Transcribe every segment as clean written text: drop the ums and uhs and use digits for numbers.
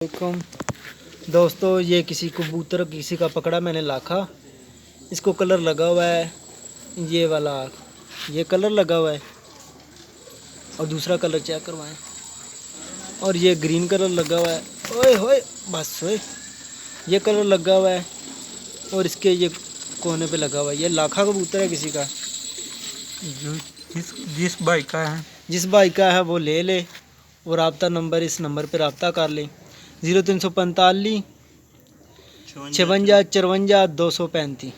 वालेकुम दोस्तों, ये किसी कबूतर किसी का पकड़ा मैंने लाखा। इसको कलर लगा हुआ है, ये वाला ये कलर लगा हुआ है और दूसरा कलर चेक करवाएं। और ये ग्रीन कलर लगा हुआ है। ओए होए बस ओए, ये कलर लगा हुआ है और इसके ये कोने पे लगा हुआ है। ये लाखा कबूतर है किसी का। जिस भाई का है, जिस भाई का है वो ले ले और रब्ता नंबर इस नंबर पे रब्ता कर ले 0345 56 54 235।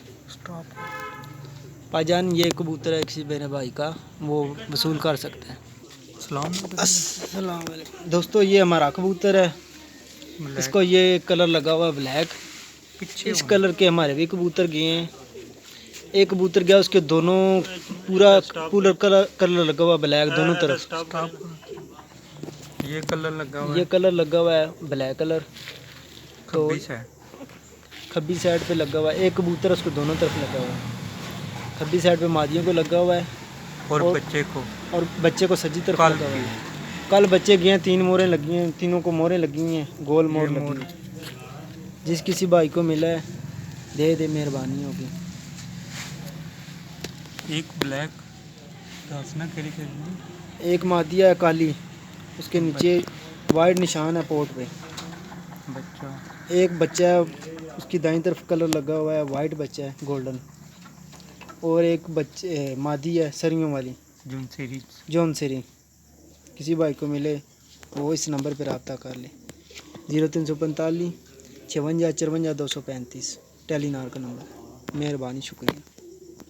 भाईजान ये कबूतर है किसी मेरे भाई का, वो वसूल कर सकते हैं। अस्सलाम वालेकुम दोस्तों, ये हमारा कबूतर है। इसको ये कलर लगा हुआ है ब्लैक। इस कलर के हमारे भी कबूतर गए हैं। एक कबूतर गया, उसके दोनों पूरा कलर लगा हुआ ब्लैक दोनों तरफ। ये कलर लगा हुआ है ब्लैक कलर। तो खब्बी साइड पे लगा हुआ है। एक कबूतर उसको दोनों तरफ लगा हुआ है। खब्बी साइड पे मादियों को लगा हुआ है और बच्चे को सज्जी तरफ लगा हुआ है। कल बच्चे गए हैं, 3 मोहरें लगी हैं, तीनों को मोहरें लगी हुई हैं, गोल मोहर लगी हैं। जिस किसी भाई को मिला है दे दे, मेहरबानी होगी। एक ब्लैक एक मादिया है काली, उसके नीचे वाइट निशान है पोर्ट पे। एक बच्चा है, उसकी दाईं तरफ कलर लगा हुआ है, वाइट बच्चा है गोल्डन। और एक बच्चे मादी है सरियों वाली जौन सेरी। किसी भाई को मिले वो इस नंबर पर रब्ता कर ले 0345 56 54 235 टेलीनार का नंबर। मेहरबानी, शुक्रिया।